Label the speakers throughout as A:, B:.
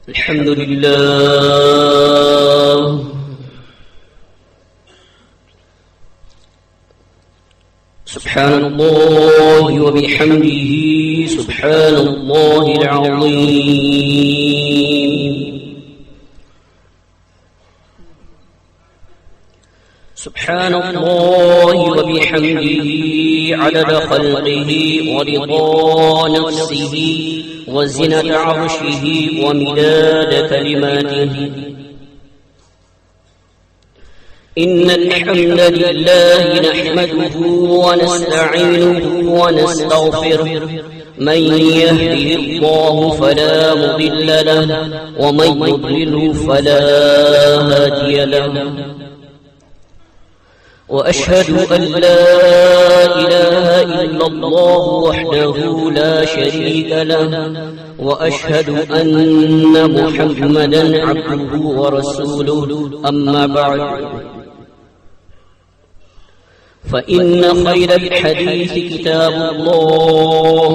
A: الحمد لله سبحان الله وبحمده سبحان الله العظيم سبحان الله وبحمده عدد خلقه ورضا نفسه وزنة عرشه ومداد كلماته إن الحمد لله نحمده ونستعينه ونستغفره من يهده الله فلا مضل له ومن يضلله فلا هادي له وأشهد أن لا إله إلا الله وحده لا شريك له وأشهد أن محمدا عبده ورسوله أما بعد فإن خير الحديث كتاب الله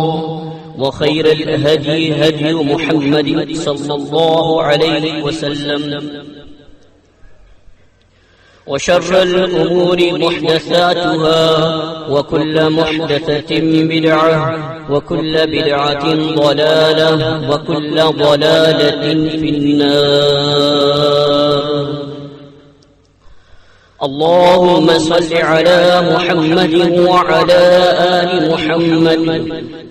A: وخير الهدي هدي محمد صلى الله عليه وسلم وشر الأمور محدثاتها وكل محدثة بدعة وكل بدعة ضلالة وكل ضلالة في النار اللهم صل على محمد وعلى آل محمد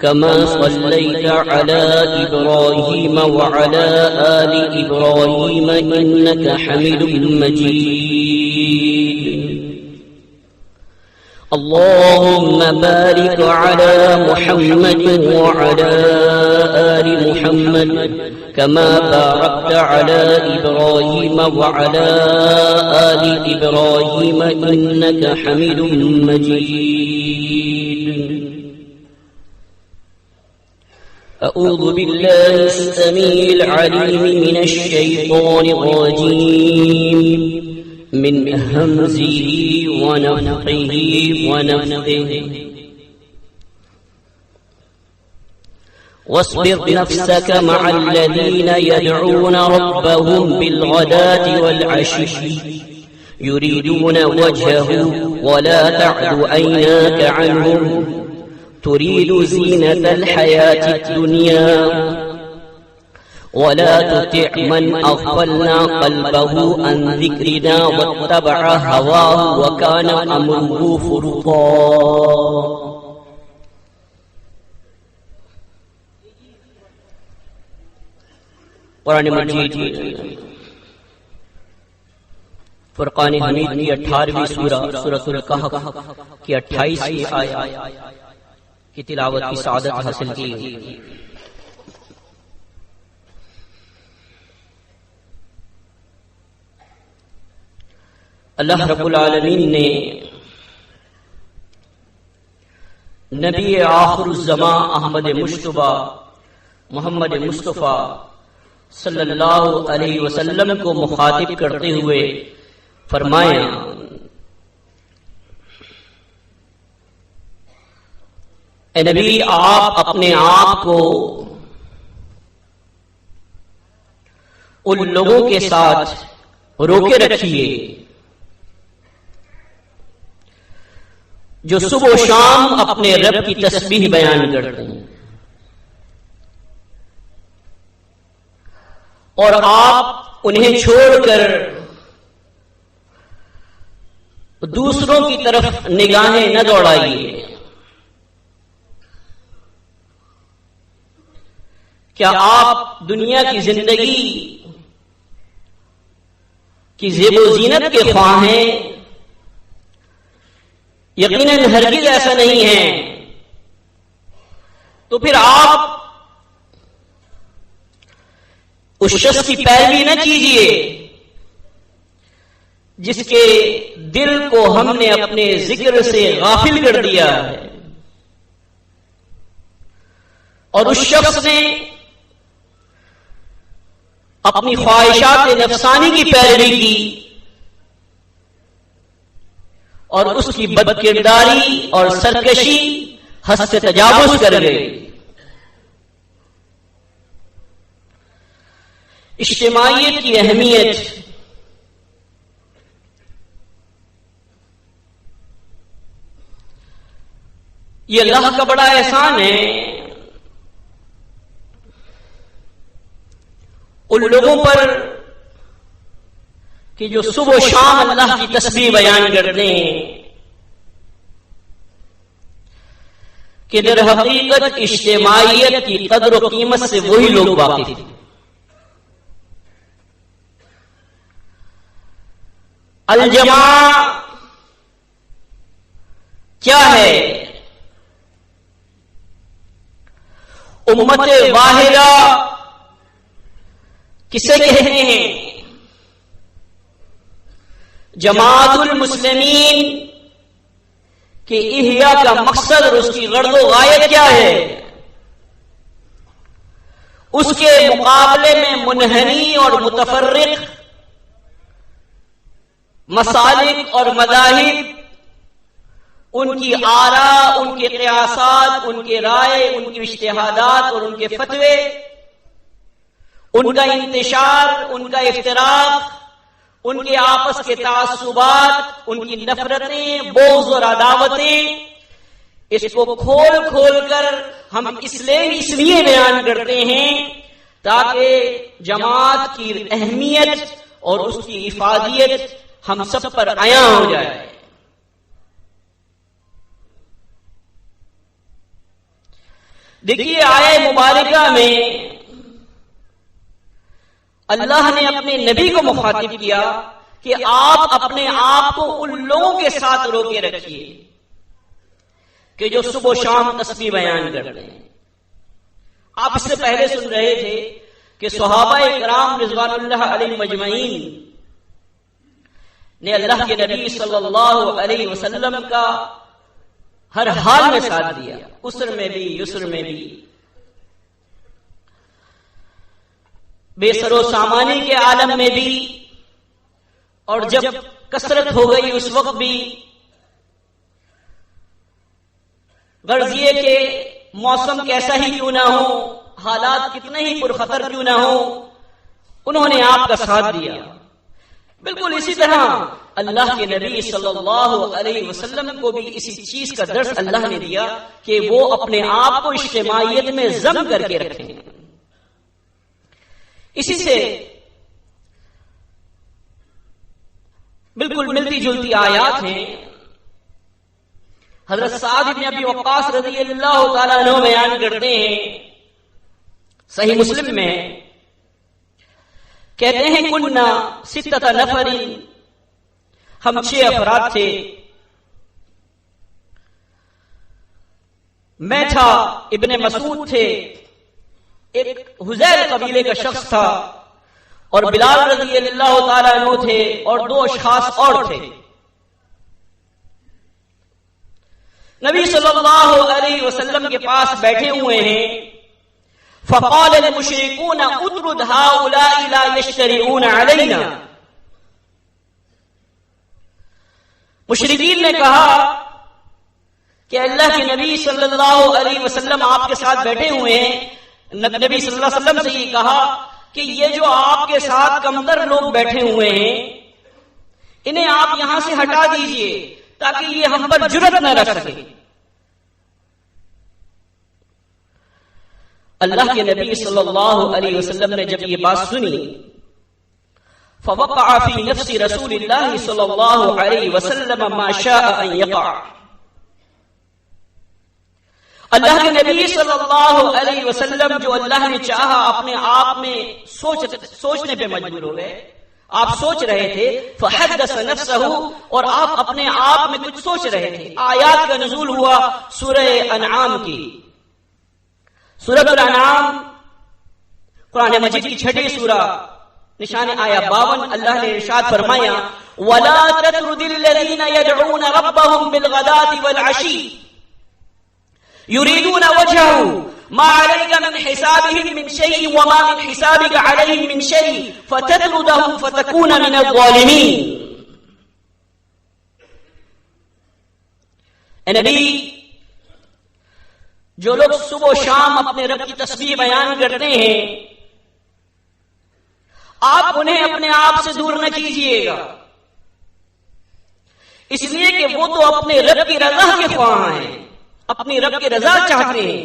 A: كما صليت على إبراهيم وعلى آل إبراهيم إنك حميد مجيد اللهم بارك على محمد وعلى آل محمد كما باركت على إبراهيم وعلى آل إبراهيم إنك حميد مجيد أعوذ بالله السميع العليم من الشيطان الرجيم من همزه ونفخه ونفثه واصبر نفسك مع الذين يدعون ربهم بالغداة والعشي يريدون وجهه ولا تعد عيناك عنهم تريد زينة الحياة الدنيا ولا تطع من أغفلنا قلبه عن ذكرنا واتبع هواه وكان أمره فرطا قرآن مجید فرقان حمید کی 18ویں سورہ سورۃ الکہف کی 28ویں آیت کی تلاوت کی سعادت حاصل کی. اللہ رب العالمین نے نبی آخر الزمان احمد مجتبی محمد مصطفیٰ صلی اللہ علیہ وسلم کو مخاطب کرتے ہوئے فرمایا اے نبی آپ اپنے آپ کو ان لوگوں کے ساتھ روکے رکھیے جو صبح و شام اپنے رب کی تسبیح بیان کرتے ہیں اور آپ انہیں چھوڑ کر دوسروں کی طرف نگاہیں نہ دوڑائیے. کیا آپ دنیا کی زندگی کی زیب و زینت کے خواہ ہیں؟ یقیناً ہرگز ایسا نہیں ہے. تو پھر آپ اس شخص کی پیروی نہ کیجیے جس کے دل کو ہم نے اپنے ذکر سے غافل کر دیا ہے اور اس شخص نے اپنی خواہشات نفسانی کی پیروی کی اور اس کی بد کرداری اور سرکشی حد سے تجاوز کر گئے. اجتماعیت کی اہمیت، یہ اللہ کا بڑا احسان ہے ان لوگوں پر کہ جو صبح و شام اللہ کی تسبیح بیان کرتے ہیں کہ در حقیقت اجتماعیت کی قدر و قیمت سے وہی لوگ واقف ہیں۔ الجماع کیا ہے؟ امت واحدہ کسے کہتے ہیں؟ جماعت المسلمین کہ احیاء کا مقصد اور اس کی غرض و غایت کیا ہے؟ اس کے مقابلے میں منحنی اور متفرق مسالک اور مذاہب، ان کی آراء، ان کے قیاسات، ان کے رائے، ان کی اجتہادات اور ان کے فتوے، ان کا انتشار، ان کا افتراق، ان کے آپس کے تعصبات، ان کی نفرتیں، بغض اور عداوتیں، اس کو کھول کھول کر ہم اس لیے بیان کرتے ہیں تاکہ جماعت کی اہمیت اور اس کی افادیت ہم سب پر عیاں ہو جائے۔ دیکھیے آیہ مبارکہ میں اللہ نے اپنے نبی کو مخاطب کیا کہ آپ اپنے آپ کو ان لوگوں کے ساتھ روکے رکھیے کہ جو صبح و شام تسبیح بیان کرتے ہیں۔ آپ اس سے پہلے سن رہے تھے کہ صحابہ کرام رضوان اللہ علیہ مجمعین نے اللہ کے نبی صلی اللہ علیہ وسلم کا ہر حال میں ساتھ دیا، عسر میں بھی یسر میں بھی، بے سر و سامانی کے عالم میں بھی، اور جب کثرت ہو گئی اس وقت بھی، غرض یہ کہ موسم کیسا ہی کیوں نہ ہو، حالات کتنے ہی پرخطر کیوں نہ ہو، انہوں نے آپ کا ساتھ دیا۔ بالکل اسی طرح اللہ کے نبی صلی اللہ علیہ وسلم کو بھی اسی چیز کا درس اللہ نے دیا کہ وہ اپنے آپ کو اجتماعیت میں ضم کر کے رکھیں۔ اسی سے بالکل ملتی جلتی آیات ہیں۔ حضرت سعد بن ابی وقاص رضی اللہ تعالیٰ عنہ بیان کرتے ہیں، صحیح مسلم میں کہتے ہیں کننا ستۃ نفر، ہم 6 افراد تھے، میں تھا، ابن مسعود تھے، ایک حذیل قبیلے کا شخص تھا، اور بلال رضی اللہ تعالیٰ عنہ تھے، اور 2 اشخاص اور تھے۔ نبی صلی اللہ علیہ وسلم کے پاس بیٹھے ہوئے ہیں، فقال المشركون اطرد هؤلاء لا يشترئون علينا، مشرکین نے کہا کہ اللہ کے نبی صلی اللہ علیہ وسلم آپ کے ساتھ بیٹھے ہوئے ہیں، نبی صلی اللہ علیہ وسلم سے یہ کہا کہ یہ جو آپ کے ساتھ کمتر لوگ بیٹھے ہوئے ہیں انہیں آپ یہاں سے ہٹا دیجئے تاکہ یہ ہم پر جرأت نہ رکھ سکے۔ اللہ کے نبی صلی اللہ علیہ وسلم نے جب یہ بات سنی، فوقع فی نفس رسول اللہ صلی اللہ علیہ وسلم ما شاء ان یقع، اللہ کے نبی صلی اللہ علیہ وسلم جو اللہ نے چاہا اپنے آپ میں سوچنے پہ مجبور ہو گئے۔ آپ سوچ رہے تھے، فحدث نفسہ، اور آپ اپنے آپ میں کچھ سوچ رہے تھے۔ آیات کا نزول ہوا سورہ انعام کی، سورۃ الانعام قرآن مجید کی 6ٹھی سورہ، نشان آیا 52۔ اللہ نے ارشاد فرمایا وَلَا تَطْرُدِ الَّذِينَ يَدْعُونَ رَبَّهُمْ بِالْغَدَاةِ وَالْعَشِيِّ يُرِيدُونَ وَجْهَهُ مَا عَلَيْكَ مِنْ حِسَابِهِمْ مِنْ شَيْءٍ وَمَا مِنْ حِسَابِكَ عَلَيْهِمْ مِنْ شَيْءٍ فَتَطْرُدَهُمْ فَتَكُونَ مِنَ الظَّالِمِينَ۔ اے نبی، جو لوگ صبح و شام اپنے رب کی تسبیح بیان کرتے ہیں آپ انہیں اپنے آپ سے دور نہ کیجیے گا، اس لیے کہ وہ تو اپنے رب کی رضا کے خواہاں ہیں، اپنی رب کی رضا چاہتے ہیں۔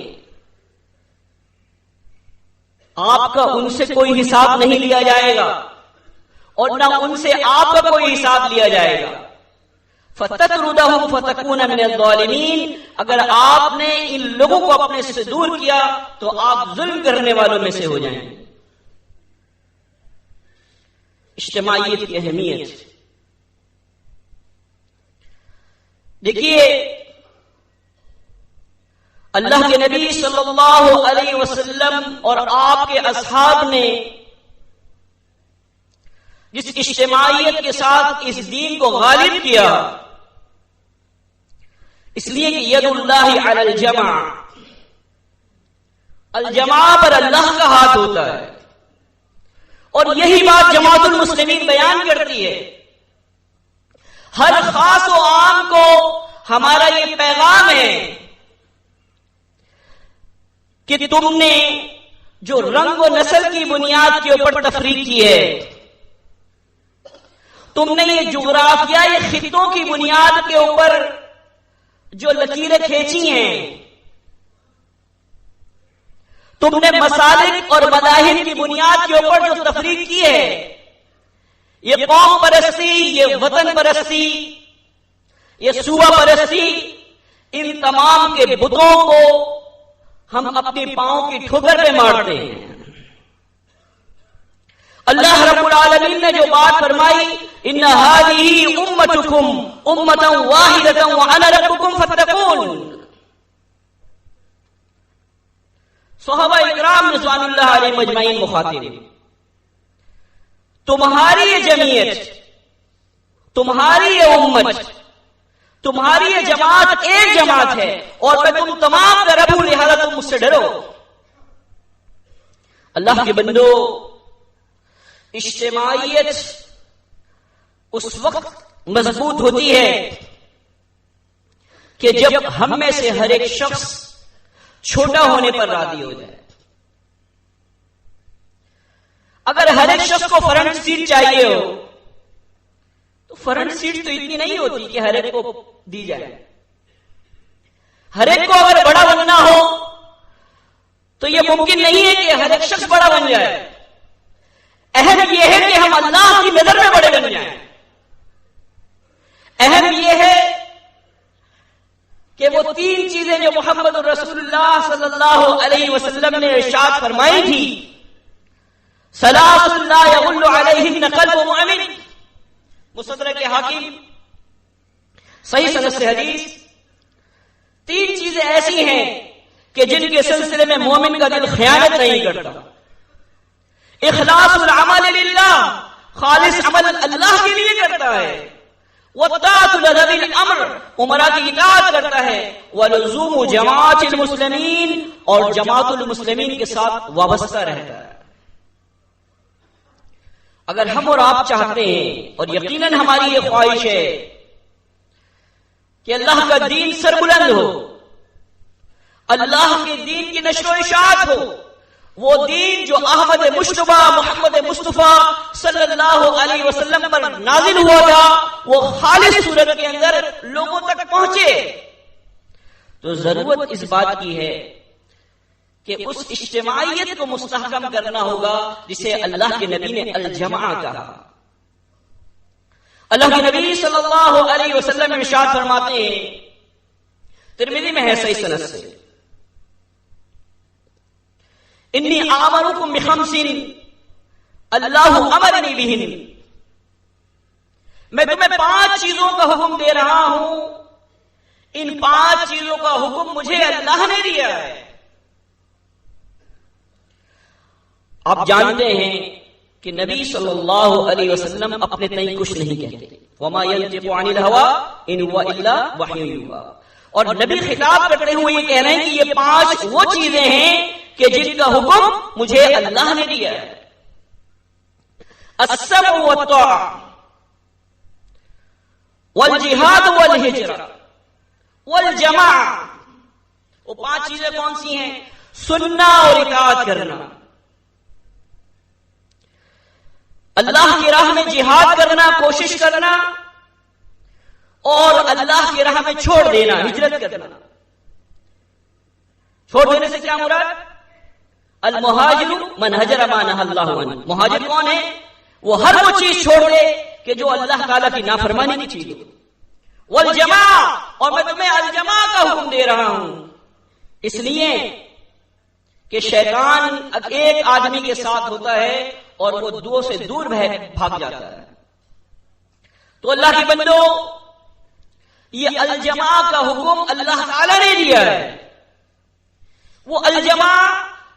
A: آپ کا ان سے کوئی حساب نہیں لیا جائے گا اور نہ ان سے آپ کا کوئی حساب لیا جائے گا۔ فَتَطْرُدَهُمْ فَتَكُونَ مِنَ الظَّالِمِينَ، اگر آپ نے ان لوگوں کو اپنے سے دور کیا تو آپ ظلم کرنے والوں میں سے ہو جائیں گے۔ اجتماعیت کی اہمیت دیکھیے، اللہ کے نبی صلی اللہ علیہ وسلم اور آپ کے اصحاب نے جس اجتماعیت کے ساتھ اس دین کو غالب کیا، اس لیے کہ ید اللہ علی الجمع، الجمع پر اللہ کا ہاتھ ہوتا ہے، اور یہی بات جماعت المسلمین بیان کرتی ہے۔ ہر خاص و عام کو ہمارا یہ پیغام ہے کہ تم نے جو رنگ و نسل کی بنیاد کے اوپر تفریق کی ہے، تم نے یہ جغرافیائی خطوں کی بنیاد کے اوپر جو لکیریں کھینچی ہیں، تم نے مسالک اور مذاہب کی بنیاد کے اوپر جو تفریق کی ہے، یہ قوم پرستی، یہ وطن پرستی، یہ صوبہ پرستی، ان تمام کے بتوں کو ہم اپنے پاؤں کی ٹھوکر پہ مارتے ہیں۔ اللہ رب العالمین نے جو بات فرمائی، ان هذه امتکم امۃ واحدۃ وانا ربکم فاتقون، صحابہ اکرام رضوان اللہ علیہ مجمعین مخاطب، تمہاری یہ جمعیت، تمہاری یہ امت، تمہاری یہ جماعت ایک جماعت ہے، اور میں تم تمام کا رب ہوں، لہذا تم مجھ سے ڈرو۔ اللہ کے بندو، اجتماعیت اس وقت مضبوط ہوتی ہے کہ جب ہم میں سے ہر ایک شخص چھوٹا ہونے پر راضی ہو جائے۔ اگر ہر ایک شخص کو فرنٹ سیٹ چاہیے ہو تو فرنٹ سیٹ تو اتنی نہیں ہوتی کہ ہر ایک کو دی جائے۔ ہر ایک کو اگر بڑا بننا ہو تو یہ ممکن نہیں ہے کہ ہر ایک شخص بڑا بن جائے۔ اہم یہ ہے کہ ہم اللہ کی نظر میں بڑے بن جائیں۔ اہم یہ ہے کہ وہ تین چیزیں جو محمد رسول اللہ صلی اللہ علیہ وسلم نے ارشاد فرمائی تھی، ثلاث لا يغل علیہن قلب مؤمن، مستدرک حاکم، صحیح سند سے حدیث، تین چیزیں ایسی ہیں کہ جن کے سلسلے میں مومن کا دل خیانت نہیں کرتا۔ اخلاص العمل للہ، خالص عمل اللہ کے لیے کرتا ہے، وطاعت لذوی الامر، امراء کی اطاعت کرتا ہے، ولزوم جماعت المسلمین، اور جماعت المسلمین کے ساتھ وابستہ رہتا ہے۔ اگر ہم اور آپ چاہتے ہیں، اور یقیناً ہماری یہ خواہش ہے کہ اللہ کا دین سربلند ہو، اللہ کے دین کی نشر و اشاعت ہو، وہ دین جو احمد مجتبی محمد مصطفیٰ صلی اللہ علیہ وسلم پر نازل ہوا تھا، وہ خالص صورت کے اندر لوگوں تک پہنچے، تو ضرورت اس بات کی ہے کہ اس اجتماعیت کو مستحکم کرنا ہوگا جسے اللہ کے نبی نے الجمع کہا۔ اللہ کے نبی صلی اللہ علیہ وسلم ارشاد فرماتے ہیں، ترمذی میں ہے صحیح سند سے، انی آمرکم بخمس اللہ امرنی بہن، میں تمہیں 5 چیزوں کا حکم دے رہا ہوں، ان 5 چیزوں کا حکم مجھے اللہ نے دیا ہے۔ آپ جانتے ہیں کہ نبی صلی اللہ علیہ وسلم اپنے تئیں کچھ نہیں کہتے، وما ينطق عن الهوى ان هو الا وحی یوحی، اور نبی خطاب کرتے ہوئے یہ کہہ رہے ہیں کہ یہ 5 وہ چیزیں ہیں کہ جن کا حکم مجھے اللہ نے دیا ہے۔ السمع والطاعہ والجہاد والہجرہ والجماعہ، وہ 5 چیزیں کون سی ہیں؟ سننا اور اطاعت کرنا۔ اللہ کی راہ میں جہاد کرنا، کوشش کرنا، اور اللہ کی راہ میں چھوڑ دینا، ہجرت کرنا۔ چھوڑ دینے سے کیا مراد؟ المہاجر من ہجر ما نہی اللہ عنہ۔ مہاجر کون ہے؟ وہ ہر وہ چیز چھوڑ دے کہ جو اللہ تعالیٰ کی نافرمانی کی چیز ہو۔ والجماع، اور میں تمہیں الجماع کا حکم دے رہا ہوں، اس لیے کہ شیطان ایک آدمی کے ساتھ ہوتا ہے اور وہ دو سے دور بھاگ جاتا ہے۔ تو اللہ کے بندو، یہ الجماع کا حکم اللہ تعالیٰ نے دیا ہے۔ وہ الجماع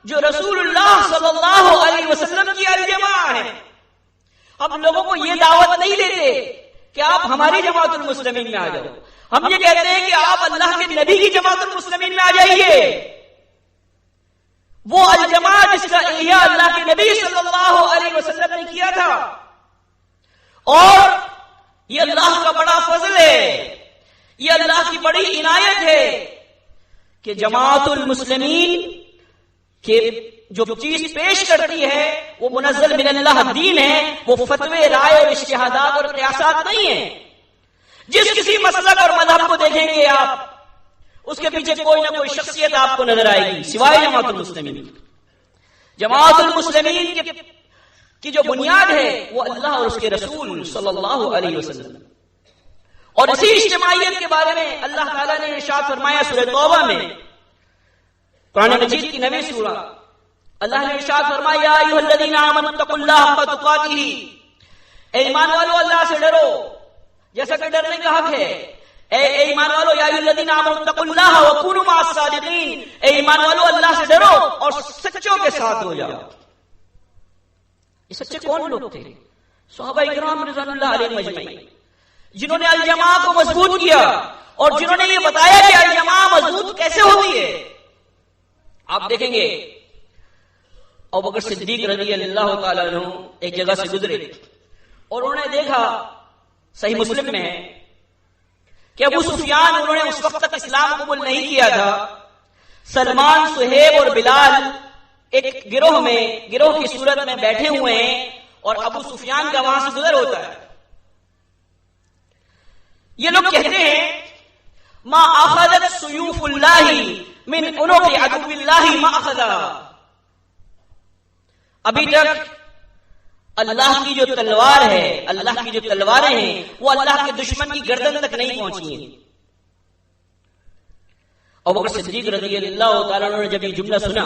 A: جو رسول اللہ صلی اللہ علیہ وسلم کی الجماع ہے۔ ہم لوگوں کو یہ دعوت نہیں دیتے کہ آپ ہماری جماعت المسلمین میں آ جاؤ، ہم یہ کہتے ہیں کہ آپ اللہ کے نبی کی جماعت المسلمین میں آ جائیے۔ وہ الجماع جس کا احیاء اللہ کے نبی صلی اللہ علیہ وسلم نے کیا تھا، اور یہ اللہ کا بڑا فضل ہے، یہ اللہ کی بڑی عنایت ہے کہ جماعت المسلمین کہ جو چیز پیش کرتی ہے وہ منزل من اللہ دین ہے، وہ فتوے، رائے اور اجتہادات اور قیاسات نہیں ہیں۔ جس کسی مسلک اور مذہب کو دیکھیں گے آپ، اس کے پیچھے کوئی نہ کوئی شخصیت آپ کو نظر آئے گی سوائے جماعت المسلمین۔ جماعت المسلمین کی جو بنیاد ہے وہ اللہ اور اس کے رسول صلی اللہ علیہ وسلم۔ اور اسی اجتماعیت کے بارے میں اللہ تعالیٰ نے ارشاد فرمایا سورہ توبہ میں، قرآن مجید کی 9ویں سورہ، اللہ نے ارشاد فرمایا یا ایھا الذین آمنوا اتقوا اللہ حق تقاتہ، اے ایمان والو اللہ سے ڈرو جیسا کہ ڈرنے کا حق ہے۔ اے ایمان والو یا ایھا الذین آمنوا اتقوا اللہ وکونوا مع الصادقین، اے ایمان والو اللہ سے ڈرو اور سچوں کے ساتھ ہو جاؤ۔ یہ سچے کون لوگ تھے؟ صحابہ کرام رضوان اللہ علیہم اجمعین، جنہوں نے الجماع کو مضبوط کیا اور جنہوں نے یہ بتایا کہ الجماع مضبوط کیسے ہوتی ہے۔ آپ دیکھیں گے ابوبکر صدیق رضی اللہ تعالیٰ عنہ ایک جگہ سے گزرے اور انہوں نے دیکھا، صحیح مسلم میں ہے کہ ابو سفیان، انہوں نے اس وقت تک اسلام قبول نہیں کیا تھا، سلمان، صہیب اور بلال ایک گروہ کی صورت میں بیٹھے ہوئے ہیں اور ابو سفیان کا وہاں سے گزر ہوتا ہے۔ یہ لوگ کہتے ہیں ما اخذت سیوف اللہ من عنق عدو اللہ ما اخذا، ابھی تک اللہ کی جو تلوار ہے، اللہ کی جو تلواریں ہیں وہ اللہ کے دشمن کی گردن تک نہیں پہنچی ہیں۔ ابوبکر صدیق رضی اللہ تعالیٰ عنہ نے جب یہ جملہ سنا،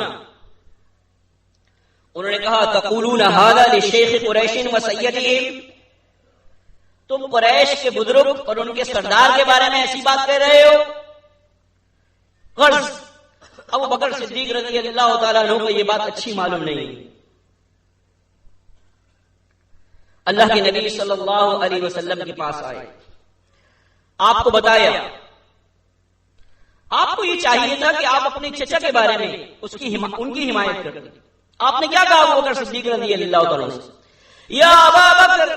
A: انہوں نے کہا تقولون ھذا لشیخ قریش و سیدہم، تم قریش کے بزرگ اور ان کے سردار کے بارے میں ایسی بات کہہ رہے ہو؟ غرض ابوبکر صدیق رضی اللہ تعالیٰ عنہ کو یہ بات اچھی معلوم نہیں۔ اللہ کے نبی صلی اللہ علیہ وسلم کے پاس آئے، آپ کو بتایا، آپ کو یہ چاہیے تھا کہ آپ اپنے چچا کے بارے میں ان کی حمایت کریں۔ آپ نے کیا کہا ابوبکر صدیق رضی اللہ تعالیٰ عنہ سے؟ یا ابا بکر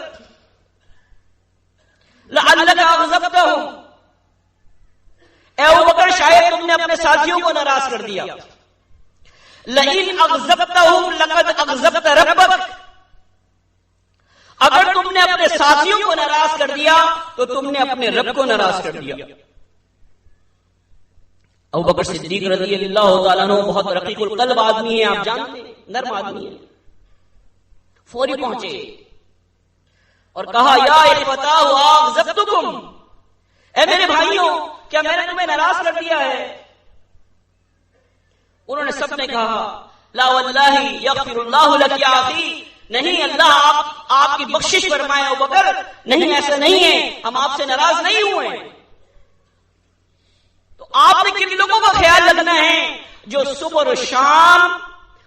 A: لعلک اغضبتہم، اے ابوبکر شاید تم نے اپنے ساتھیوں کو ناراض کر دیا۔ لئن اغضبتہم لقد اغضبت ربک، اگر تم نے اپنے ساتھیوں کو ناراض کر دیا تو تم نے اپنے رب کو ناراض کر دیا۔ ابوبکر صدیق رضی اللہ تعالیٰ عنہ بہت رقیق القلب آدمی ہے، آپ جانتے ہیں، نرم آدمی ہے۔ فوری پہنچے اور کہا یا اخوتاہ اغضبتکم، اے میرے بھائیوں کیا میں نے تمہیں ناراض کر دیا ہے؟ انہوں نے سب نے کہا لا واللہ یغفر اللہ لک یا اخی، نہیں اللہ آپ کی بخشش فرمائے ابوبکر، نہیں ایسا نہیں ہے، ہم آپ سے ناراض نہیں ہوئے۔ تو آپ نے کن لوگوں کا خیال رکھنا ہے؟ جو صبح اور شام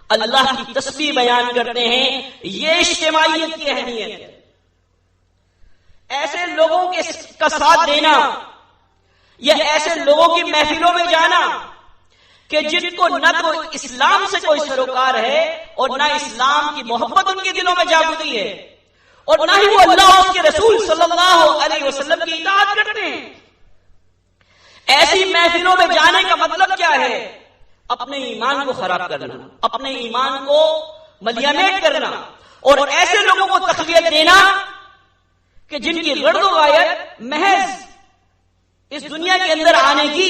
A: اللہ کی تسبیح بیان کرتے ہیں، یہ اجتماعیت کی اہمیت ہے۔ ایسے لوگوں کا ساتھ دینا یا ایسے لوگوں کی محفلوں میں جانا کہ جن کو نہ تو اسلام سے کوئی سروکار ہے اور نہ اسلام کی محبت ان کے دلوں میں جاگتی ہے، اور نہ ہی وہ اللہ اور اس کے رسول صلی اللہ علیہ وسلم کی اطاعت کرتے ہیں۔ ایسی محفلوں میں جانے کا مطلب کیا ہے؟ اپنے ایمان کو خراب کرنا، اپنے ایمان کو ملیانیٹ کرنا، اور ایسے لوگوں کو تقویت دینا کہ جن کی غرض و غایت محض اس دنیا کے اندر آنے کی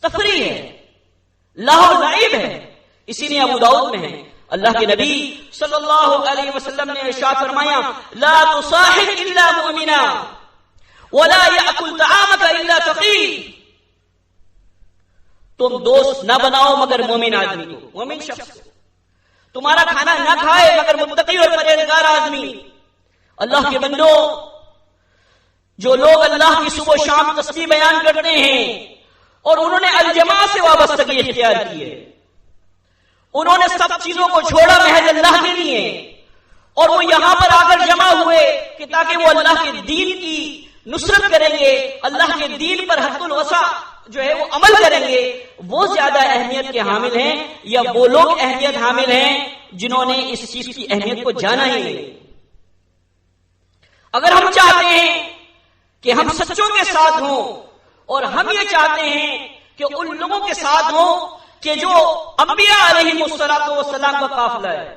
A: تفریح ہے، لہو لعب ہے. اسی لیے ابو داؤد میں ہے، اللہ کے نبی صلی اللہ علیہ وسلم نے ارشاد فرمایا لا تصاحب الا مؤمنا ولا يأكل طعامك الا تقي. تم دوست نہ بناؤ مگر مومن آدمی کو، مومن شخص کو. تمہارا کھانا نہ کھائے مگر متقی اور پرہیزگار آدمی. اللہ کے بندو، جو لوگ اللہ کی صبح و شام تسبیح بیان کرتے ہیں اور انہوں نے الجماع سے وابستگی اختیار کی ہے، انہوں نے سب چیزوں کو چھوڑا محض اللہ کے لیے، اور وہ یہاں پر آ کر جمع ہوئے کہ تاکہ وہ اللہ کے دین کی نصرت کریں گے، اللہ کے دین پر حد الوسع جو ہے وہ عمل کریں گے، وہ زیادہ اہمیت کے حامل ہیں یا وہ لوگ اہمیت حامل ہیں جنہوں نے اس چیز کی اہمیت کو جانا ہی نہیں. اگر ہم چاہتے ہیں کہ ہم سچوں کے ساتھ ہوں، اور ہم یہ چاہتے ہیں کہ ان لوگوں کے ساتھ ہوں کہ جو انبیاء علیہم السلام کا قافلہ ہے،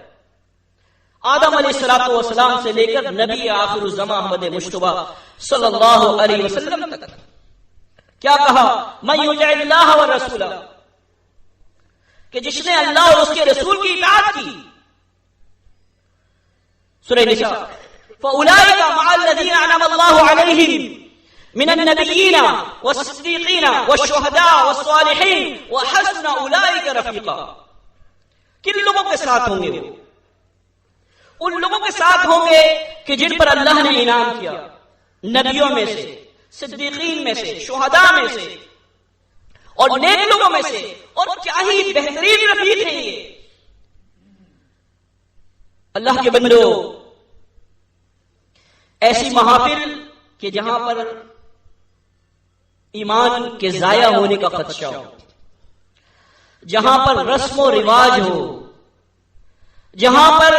A: آدم علیہ السلام سے لے کر نبی آخر الزمان احمد مجتبی صلی اللہ علیہ وسلم تک. کیا کہا؟ من یطع اللہ والرسول، کہ جس نے اللہ اور اس کے رسول کی اطاعت کی. سورہ نساء فاولئک مع الذین انعم اللہ علیہم من النبیین والصدیقین والشہداء والصالحین وحسن اولئک رفیقا. کن لوگوں کے ساتھ ہوں گے؟ ان لوگوں کے ساتھ ہوں گے کہ جن پر اللہ نے انعام کیا، نبیوں میں سے، صدیقین میں سے، شہداء میں سے اور نیک لوگوں میں سے. اور کیا ہی بہترین رفیق ہیں یہ. اللہ کے بندو، ایسی محافل کہ جہاں پر ایمان کے ضائع ہونے کا خدشہ ہو، جہاں پر رسم و رواج ہو، جہاں پر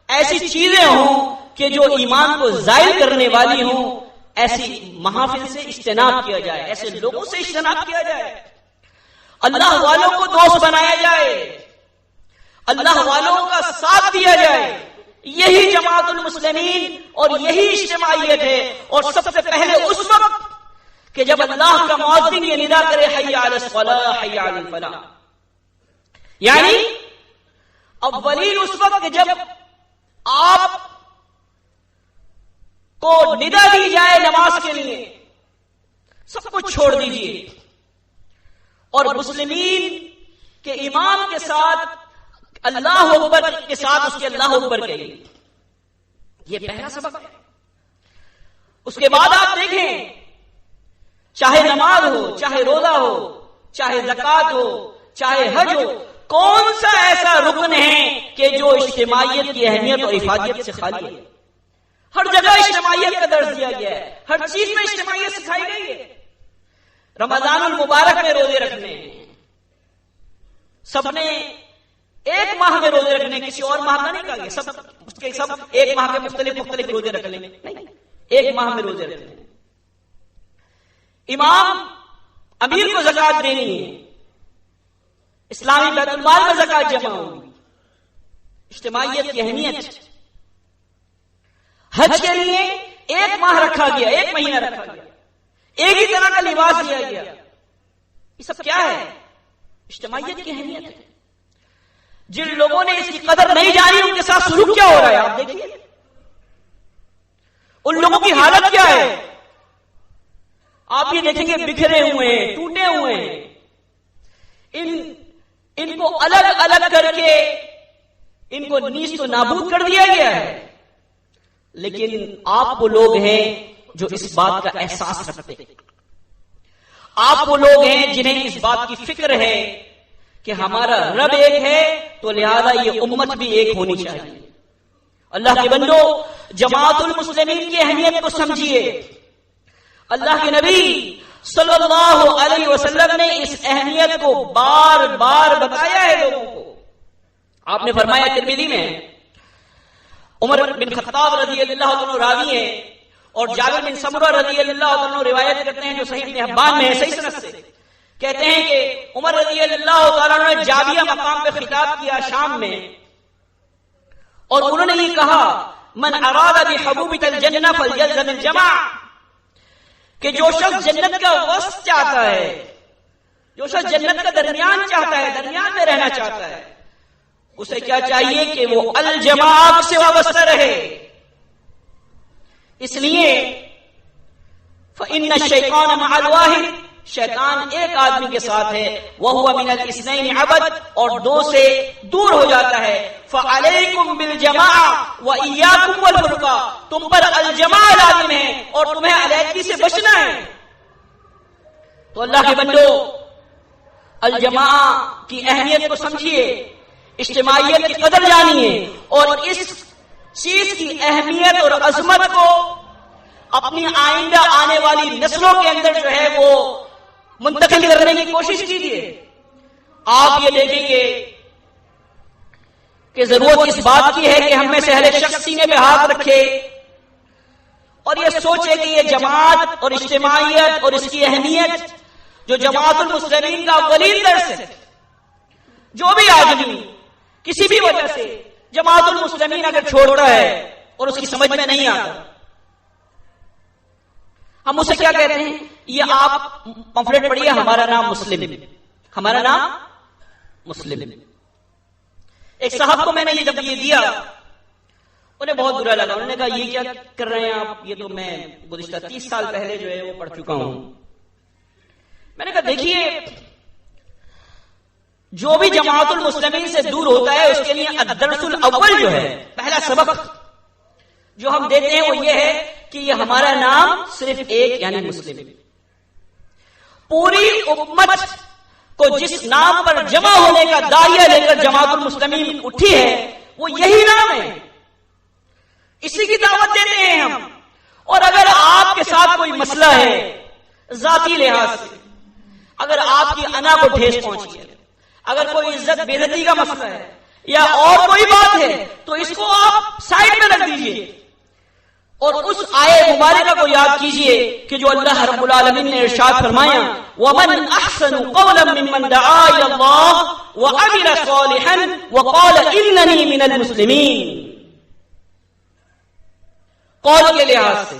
A: ایسی چیزیں ہوں کہ جو ایمان کو زائل کرنے والی ہوں، ایسی محافل سے اجتناب کیا جائے، ایسے لوگوں سے اجتناب کیا جائے. اللہ والوں کو دوست بنایا جائے، اللہ والوں کا ساتھ دیا جائے. یہی جماعت المسلمین اور یہی اجتماعیت ہے. اور سب سے پہلے اس وقت کہ جب اللہ کا مؤذن یہ ندا کرے حی علی الصلاۃ حی علی الفلاح، یعنی اولین اس وقت کہ جب آپ کو ندا دی جائے نماز کے لیے، سب کچھ چھوڑ دیجئے اور مسلمین کے امام کے ساتھ اللہ اکبر کے ساتھ اس کے اللہ اکبر کہیے. یہ پہلا سبق ہے. اس کے بعد آپ دیکھیں، چاہے نماز ہو، چاہے روزہ ہو، چاہے زکوٰۃ ہو، چاہے حج ہو، کون سا ایسا رکن ہے کہ جو اجتماعیت کی اہمیت اور افادیت سے خالی ہے؟ ہر جگہ اجتماعیت کا درس دیا گیا ہے، ہر چیز میں اجتماعیت سکھائی گئی ہے. رمضان المبارک میں روزے رکھنے ہیں، سب نے ایک ماہ میں روزے رکھنے، کسی اور ماہ کا نہیں کہا گیا سب ایک ماہ کے مختلف روزے رکھ لیں، نہیں، ایک ماہ میں روزے رکھنے. امام امیر کو زکوٰۃ دینی ہے، اسلامی بیت المال میں زکوٰۃ جمع ہوگی. اجتماعیت کی اہمیت. حج کے لیے ایک ماہ رکھا گیا، ایک مہینہ رکھا گیا، ایک ہی طرح کا لباس دیا گیا. یہ سب کیا ہے؟ اجتماعیت کی اہمیت ہے. جن لوگوں نے اس کی قدر نہیں جانی ان کے ساتھ سلوک کیا ہو رہا ہے آپ دیکھیے. ان لوگوں کی حالت کیا ہے؟ آپ یہ دیکھیں گے بکھرے ہوئے ہیں، ٹوٹے ہوئے ہیں. ان کو الگ الگ کر کے ان کو نیست و نابود کر دیا گیا ہے. لیکن آپ وہ لوگ ہیں جو اس بات کا احساس رکھتے ہیں، آپ وہ لوگ ہیں جنہیں اس بات کی فکر ہے کہ ہمارا رب ایک ہے تو لہذا یہ امت بھی ایک ہونی چاہیے. اللہ کے بندو، جماعت المسلمین کی اہمیت کو سمجھیے. اللہ کے نبی صلی اللہ علیہ وسلم نے اس اہمیت کو بار بار بتایا ہے لوگوں کو. آپ نے فرمایا، ترمذی میں عمر بن خطاب رضی اللہ عنہ راوی ہیں اور جابر بن سمرہ رضی اللہ عنہ روایت کرتے ہیں جو صحیح ابن حبان میں ہے صحیح سند سے. کہتے ہیں کہ عمر رضی اللہ تعالیٰ نے جابیہ مقام پہ خطاب کیا شام میں، اور انہوں نے یہ کہا من اراد بحبوبک الجنہ فلیلزم الجماع، کہ جو شخص جنت کا وسط چاہتا ہے، جو شخص جنت کا درمیان چاہتا ہے، درمیان میں رہنا چاہتا ہے، اسے کیا چاہیے کہ وہ الجماع سے وابستہ رہے. اس لیے فإن الشیطان مع الواحد، شیطان ایک آدمی کے ساتھ ہے، وَهُوَ مِنَ الْإِثْنَيْنِ عَبَدْ، اور دو سے دور ہو جاتا ہے. فَعَلَيْكُمْ بِالْجَمَاعَةِ وَإِيَّاكُمْ وَالْفُرْقَةِ، تم پر الجماع لازم ہے اور تمہیں علیحدگی سے بچنا ہے. تو اللہ کے بندو، الجماع کی اہمیت کو سمجھیے، اجتماعیت کی قدر جانیے، اور اس چیز کی اہمیت اور عظمت کو اپنی آئندہ آنے والی نسلوں کے اندر جو ہے وہ منتقل کرنے کی کوشش کیجیے. آپ یہ دیکھیں گے کہ ضرورت اس بات کی ہے کہ ہم میں سے ہر ایک شخص سینے پہ ہاتھ رکھے اور یہ سوچے کہ یہ جماعت اور اجتماعیت اور اس کی اہمیت جو جماعت المسلمین کا اولین درس ہے. جو بھی آدمی کسی بھی وجہ سے جماعت المسلمین اگر چھوڑتا ہے اور اس کی سمجھ میں نہیں آتا، ہم اسے کیا کہتے ہیں؟ یہ آپ پمفلیٹ پڑھیے، ہمارا نام مسلم، ہمارا نام مسلم. ایک صاحب کو میں نے جب یہ دیا، انہیں بہت برا لگا. انہوں نے کہا یہ کیا کر رہے ہیں آپ؟ یہ تو میں گزشتہ 30 سال پہلے جو ہے وہ پڑھ چکا ہوں. میں نے کہا دیکھیے، جو بھی جماعت المسلمین سے دور ہوتا ہے اس کے لیے الدرس الاول جو ہے، پہلا سبق جو ہم دیتے ہیں وہ یہ ہے کہ یہ ہمارا نام صرف ایک یعنی مسلم. پوری امت کو جس نام پر جمع ہونے کا داعیہ لے کر جماعت المسلمین اٹھی ہے وہ یہی نام ہے، اسی کی دعوت دیتے ہیں ہم. اور اگر آپ کے ساتھ کوئی مسئلہ ہے ذاتی لحاظ سے، اگر آپ کی انا کو ٹھیس پہنچی ہے، اگر کوئی عزت بے عزتی کا مسئلہ ہے یا اور کوئی بات ہے، تو اس کو آپ سائڈ میں رکھ دیجئے اور اس آیے مبارکہ کو یاد کیجئے کہ جو اللہ رب العالمین نے ارشاد فرمایا وَمَنْ أَحْسَنُ قَوْلًا مِّمَّنْ دَعَا إِلَى اللَّهِ وَعَمِلَ صَالِحًا وَقَالَ إِنَّنِي مِنَ الْمُسْلِمِينَ. قول کے لحاظ سے،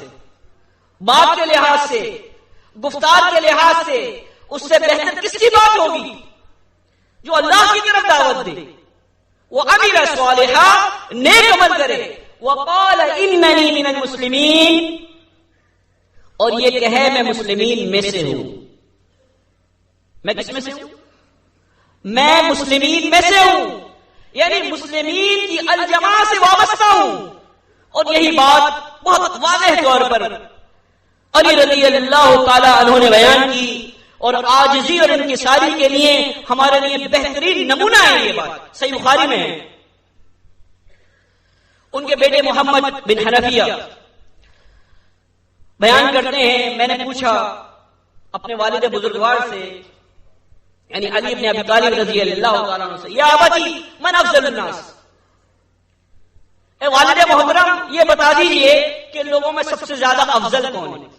A: بات کے لحاظ سے، گفتار کے لحاظ سے اس سے بہتر کس کی بات ہوگی جو اللہ کی طرف دعوت دے. وَعَمِلَ صَالِحًا، نیک عمل کرے. وَقَالَ إِنَّنِي مِنَ الْمُسْلِمِينَ، اور یہ کہے میں مسلمین میں سے ہوں. میں کس میں سے ہوں؟ میں مسلمین میں سے ہوں، یعنی مسلمین کی الجماع سے وابستہ ہوں. اور یہی بات بہت واضح طور پر علی رضی اللہ تعالی عنہ نے بیان کی، اور عاجزی اور انکساری کے لیے ہمارے لیے بہترین نمونہ ہے. یہ بات صحیح بخاری میں ہے. ان کے بیٹے محمد بن حنفیہ بیان کرتے ہیں، میں نے پوچھا اپنے والد بزرگوار سے یعنی علی بن ابی طالب رضی اللہ تعالیٰ عنہ سے، یا ابتی من افضل الناس، اے والد محترم یہ بتا دیجئے کہ لوگوں میں سب سے زیادہ افضل کون ہے؟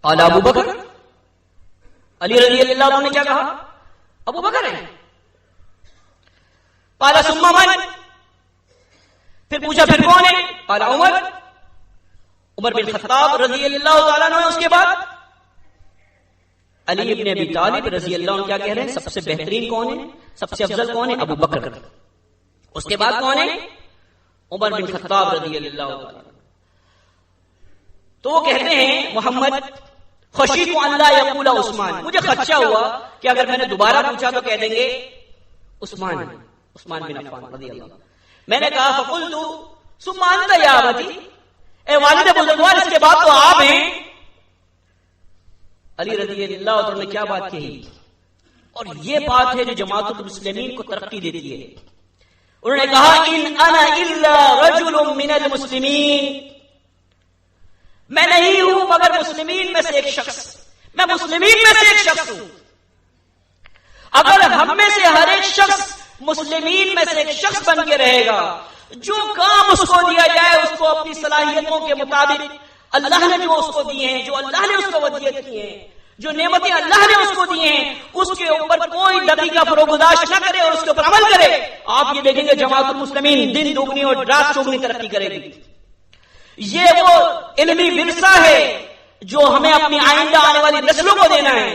A: قال ابو بکر. علی رضی اللہ عنہ نے کیا کہا؟ ابو بکر ہے. قال ثم من، پھر پوچھا پھر کون ہے؟ قال عمر. عمر بن خطاب رضی اللہ تعالیٰ عنہ. اس کے بعد علی ابن ابی طالب رضی اللہ عنہ کیا کہہ رہے ہیں؟ سب سے بہترین کون ہے، سب سے افضل کون ہے؟ ابو بکر. اس کے بعد کون ہے؟ عمر بن خطاب رضی اللہ تعالیٰ. تو وہ کہتے ہیں محمد خشیت ان لا یقول عثمان، مجھے خدشہ ہوا کہ اگر میں نے دوبارہ پوچھا تو کہہ دیں گے عثمان بن عفان رضی اللہ. میں نے کہا فقلت ثم انت یا ابتی، اے والد بزرگوار اس کے بعد تو آپ ہیں. علی رضی اللہ عنہ نے کیا بات کہی؟ اور یہ بات ہے جو جماعت المسلمین کو ترقی دیتی ہے. انہوں نے کہا ان انا الا رجل من المسلمین، میں نہیں ہوں مگر مسلمین میں سے ایک شخص، میں مسلمین میں سے ایک شخص ہوں. اگر ہم میں سے ہر ایک شخص مسلمین میں سے ایک شخص بن کے رہے گا، جو کام اس کو دیا جائے اس کو اپنی صلاحیتوں کے مطابق اللہ نے جو اس کو دیے ہیں، جو اللہ نے اس کو ودیت کی ہیں، جو نعمتیں اللہ نے اس کو دی ہیں اس کے اوپر کوئی دقیقہ فروگزاشت نہ کرے اور اس کے اوپر عمل کرے، آپ یہ دیکھیں گے جماعت المسلمین دن دوگنی اور رات چوگنی ترقی کرے گی۔ یہ وہ علمی ورثہ ہے جو ہمیں اپنی آئندہ آنے والی نسلوں کو دینا ہے،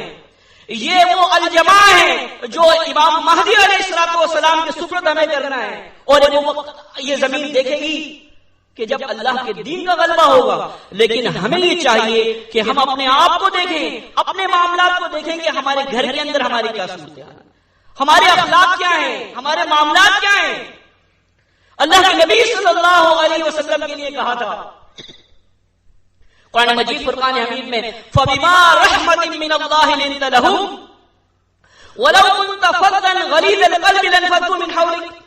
A: یہ وہ الجماع ہے جو امام مہدی علیہ السلام کے سپرد ہمیں کرنا ہے، اور یہ زمین دیکھے گی کہ جب اللہ کے دین کا غلبہ ہوگا۔ لیکن ہمیں یہ چاہیے کہ ہم اپنے آپ کو دیکھیں، اپنے معاملات کو دیکھیں کہ ہمارے گھر کے اندر ہماری کیا صورتحال ہے، ہمارے اخلاق کیا ہیں، ہمارے معاملات کیا ہیں۔ اللہ کے نبی صلی اللہ علیہ وسلم کے لیے کہا تھا قرآن مجید فرقان حمید میں، فَبِمَا رَحْمَةٍ مِّنَ اللَّهِ لِنتَ لَهُمْ وَلَوْ كُنتَ فَظًّا غَلِيظَ الْقَلْبِ لَانفَضُّوا مِنْ حَوْلِكَ۔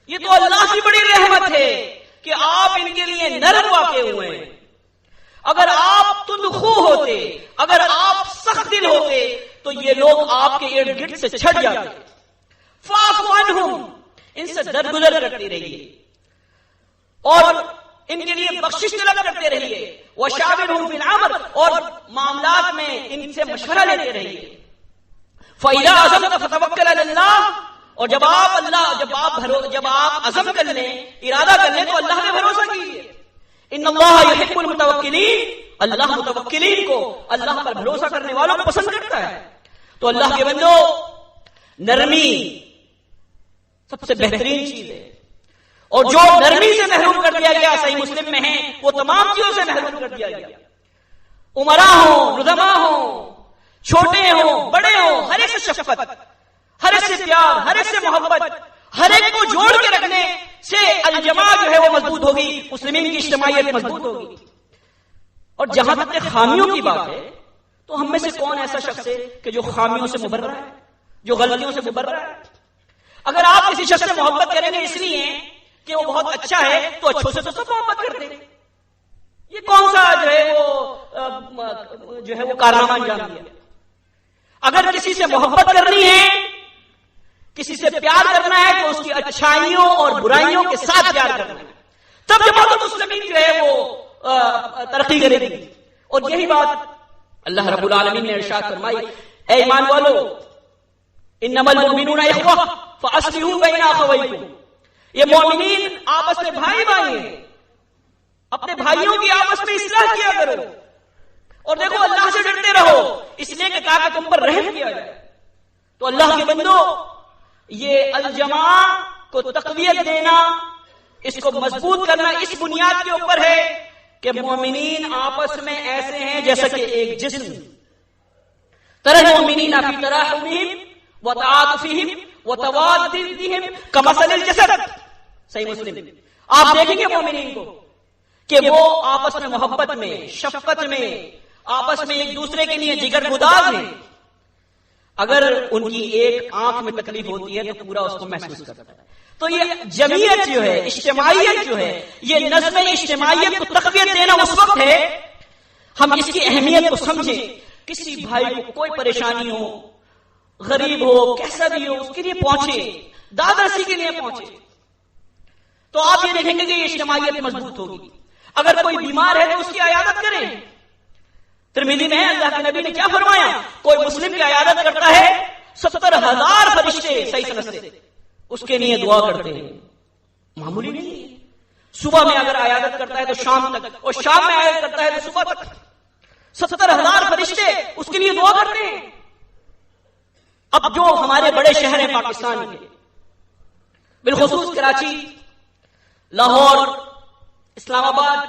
A: یہ تو اللہ کی بڑی رحمت ہے کہ آپ ان کے لیے نرم واقع ہوئے ہیں۔ اگر آپ تندخو ہوتے، اگر آپ سخت دل ہوتے تو یہ لوگ آپ کے ارد گرد سے چھٹ جاتے۔ فَاعْفُ عَنْهُمْ، ان سے درگزر کرتے رہیے اور ان کے لیے بخشش طلب کرتے رہیے، وَشَاوِرْهُمْ فِي الْأَمْرِ، اور معاملات میں ان سے مشورہ لیتے رہیے۔ فَإِذَا عَزَمْتَ فَتَوَكَّلْ عَلَى اللَّهِ، اور جب آپ عزم کر لیں، ارادہ کر لیں تو اللہ پہ بھروسہ کیجیے۔ ان اللہ یحب المتوکلین، اللہ متوکلین کو، اللہ پر بھروسہ کرنے والوں کو پسند کرتا ہے۔ تو اللہ کے بندو، نرمی سب سے بہترین چیز ہے، اور جو نرمی سے محروم کر دیا گیا صحیح مسلم میں ہے وہ تمام چیزوں سے محروم کر دیا گیا۔ امراء ہوں، رزما ہوں، چھوٹے ہوں، بڑے ہوں، ہر ایک سے شفقت، ہر ایک سے پیار، ہر ایک سے محبت، ہر ایک کو جوڑ کے رکھنے سے الجماع جو ہے وہ مضبوط ہوگی، مسلمین کی اجتماعیت مضبوط ہوگی۔ اور جہاں تک خامیوں کی بات ہے تو ہم میں سے کون ایسا شخص ہے کہ جو خامیوں سے مبرہ ہے، جو غلطیوں سے مبرہ ہے؟ اگر آپ کسی شخص سے محبت کریں گے اس لیے کہ وہ بہت اچھا ہے تو اچھوں سے تو سب محبت کرتے ہیں، یہ کون سا جو ہے وہ کارنامہ انجام دیا؟ اگر کسی سے محبت کرنی ہے، کسی سے پیار کرنا ہے تو اس کی اچھائیوں اور برائیوں کے ساتھ پیار کرنا ہے، تب جماعت المسلمین جو ہے وہ ترقی کرے گی۔ اور یہی بات اللہ رب العالمین نے ارشاد فرمائی، اے ایمان والو، انما المؤمنون اخوہ فاصلحوا بین اخویکم، یہ مومنین آپس میں بھائی بھائی ہیں، اپنے بھائیوں کی آپس میں اصلاح کیا کرو، اور دیکھو اللہ سے ڈرتے رہو، اس لیے کہ تاکہ تم پر رحم کیا جائے۔ تو اللہ کے بندو، یہ الجماع کو تقویت دینا، اس کو مضبوط کرنا اس بنیاد کے اوپر ہے کہ مومنین آپس میں ایسے ہیں جیسا کہ ایک جسم، ترى المؤمنین فی تراحمهم وتعاطفهم وتوادهم كمثل الجسد، صحیح مسلم۔ آپ دیکھیں گے مومنین کو کہ وہ آپس میں محبت میں، شفقت میں، آپس میں ایک دوسرے کے لیے جگر گداز ہیں۔ اگر ان کی ایک آنکھ میں تکلیف ہوتی ہے تو پورا اس کو محسوس کرتا ہے۔ تو یہ جمعیت جو ہے، اجتماعیت جو ہے، یہ نظم اجتماعیت کو تقویت دینا اس وقت ہے ہم اس کی اہمیت کو سمجھیں۔ کسی بھائی کو کوئی پریشانی ہو، غریب ہو، کیسا بھی ہو، اس کے لیے پہنچے، دادرسی کے لیے پہنچے، تو آپ یہ دیکھیں گے کہ یہ اجتماعیت مضبوط ہوگی۔ اگر کوئی بیمار ہے تو اس کی عیادت کریں۔ ترمذی میں ہے، اللہ کے نبی نے کیا فرمایا، کوئی مسلم کی عیادت کرتا ہے 70,000 فرشتے صحیح سند سے اس کے لیے دعا کرتے ہیں۔ معمولی نہیں ہے۔ صبح میں اگر عیادت کرتا ہے تو شام تک، اور شام میں عیادت کرتا ہے تو صبح تک 70,000 فرشتے اس کے لیے دعا کرتے ہیں۔ اب جو ہمارے بڑے شہر ہیں پاکستان کے، بالخصوص کراچی، لاہور، اسلام آباد،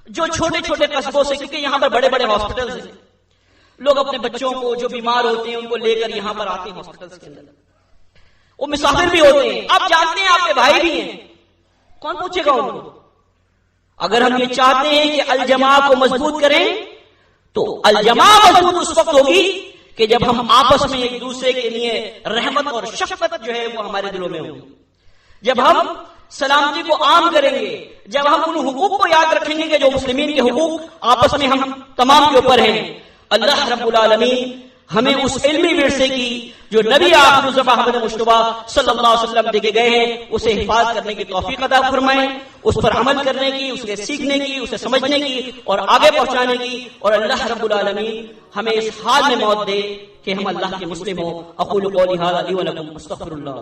A: جو چھوٹے چھوٹے قصبوں سے، کیونکہ یہاں پر بڑے بڑے ہاسپٹلز ہیں، لوگ اپنے بچوں کو جو بیمار ہوتے ہیں ان کو لے کر یہاں پر آتے ہیں ہاسپٹلز کے اندر، وہ مسافر بھی ہوتے ہیں۔ آپ جانتے ہیں آپ کے بھائی بھی ہیں، کون پوچھے گا ان کو؟ اگر ہم یہ چاہتے ہیں کہ الجماع کو مضبوط کریں تو الجماع مضبوط اس وقت ہوگی کہ جب ہم آپس میں ایک دوسرے کے لیے رحمت اور شفقت جو ہے وہ ہمارے دلوں میں ہوگی، جب ہم سلامتی کو عام کریں گے، جب ہم ان حقوق کو یاد رکھیں گے کہ جو مسلمین کے حقوق آپس میں ہم تمام کے اوپر ہیں۔ اللہ رب العالمین ہمیں اس علمی ورثے کی جو نبی آخر الزمان محمد مصطفیٰ صلی اللہ علیہ وسلم دے کے گئے ہیں اسے حفاظت کرنے کی توفیق عطا فرمائیں، اس پر عمل کرنے کی، اسے سیکھنے کی، اسے سمجھنے کی اور آگے پہنچانے کی، اور اللہ رب العالمین ہمیں اس حال میں موت دے کہ ہم اللہ کے مسلم ہوں۔ اقول قولی ھذا لی ولکم استغفر اللہ۔